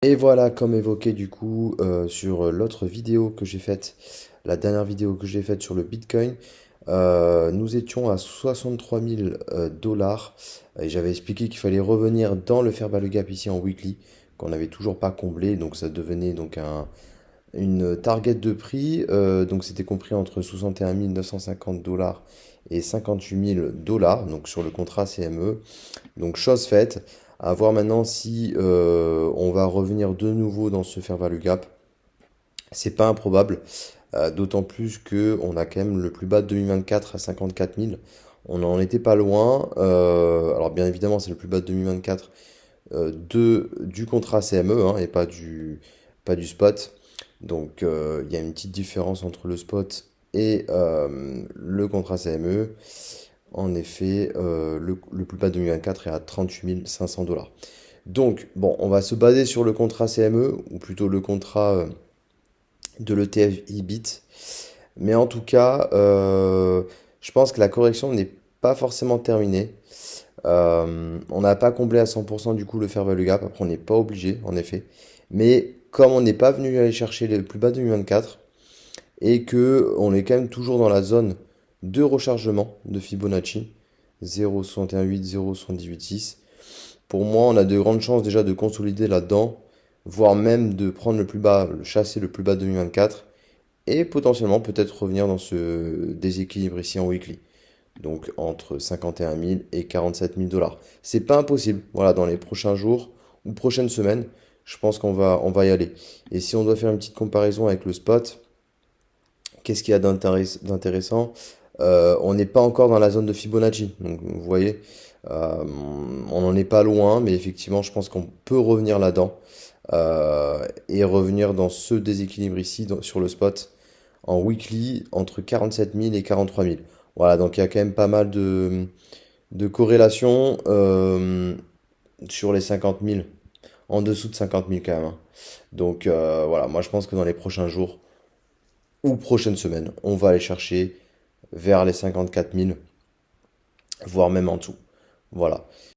Et voilà, comme évoqué du coup sur l'autre vidéo que j'ai faite, la dernière vidéo que j'ai faite sur le Bitcoin, nous étions à 63 000 dollars et j'avais expliqué qu'il fallait revenir dans le fair value gap ici en weekly, qu'on n'avait toujours pas comblé, donc ça devenait donc une target de prix, donc c'était compris entre 61 950 dollars et 58 000 dollars, donc sur le contrat CME. Donc chose faite, à voir maintenant si on va revenir de nouveau dans ce fair value gap. C'est pas improbable, d'autant plus que on a quand même le plus bas de 2024 à 54 000. On n'en était pas loin. Alors bien évidemment c'est le plus bas de 2024 du contrat CME hein, et pas du spot. Donc il y a une petite différence entre le spot et le contrat CME. En effet, le plus bas de 2024 est à 38 500 dollars. Donc, bon, on va se baser sur le contrat CME, ou plutôt le contrat de l'ETF IBIT. Mais en tout cas, je pense que la correction n'est pas forcément terminée. On n'a pas comblé à 100% du coup le fair value gap. Après, on n'est pas obligé, en effet. Mais comme on n'est pas venu aller chercher les plus bas de 2024, et que on est quand même toujours dans la zone de rechargement de Fibonacci 0,618, 0,786. Pour moi, on a de grandes chances déjà de consolider là-dedans, voire même de prendre le plus bas, chasser le plus bas de 2024 et potentiellement peut-être revenir dans ce déséquilibre ici en weekly. Donc entre 51 000 et 47 000 dollars. C'est pas impossible. Voilà, dans les prochains jours ou prochaines semaines, je pense on va y aller. Et si on doit faire une petite comparaison avec le spot, qu'est-ce qu'il y a d'intéressant? On n'est pas encore dans la zone de Fibonacci. Donc, vous voyez, euh, on n'en est pas loin, mais effectivement, je pense qu'on peut revenir là-dedans et revenir dans ce déséquilibre ici sur le spot en weekly entre 47 000 et 43 000. Voilà, donc il y a quand même pas mal de corrélations sur les 50 000, en dessous de 50 000 quand même, hein. Donc voilà, moi je pense que dans les prochains jours, ou prochaines semaines, on va aller chercher vers les 54 000, voire même en dessous. Voilà.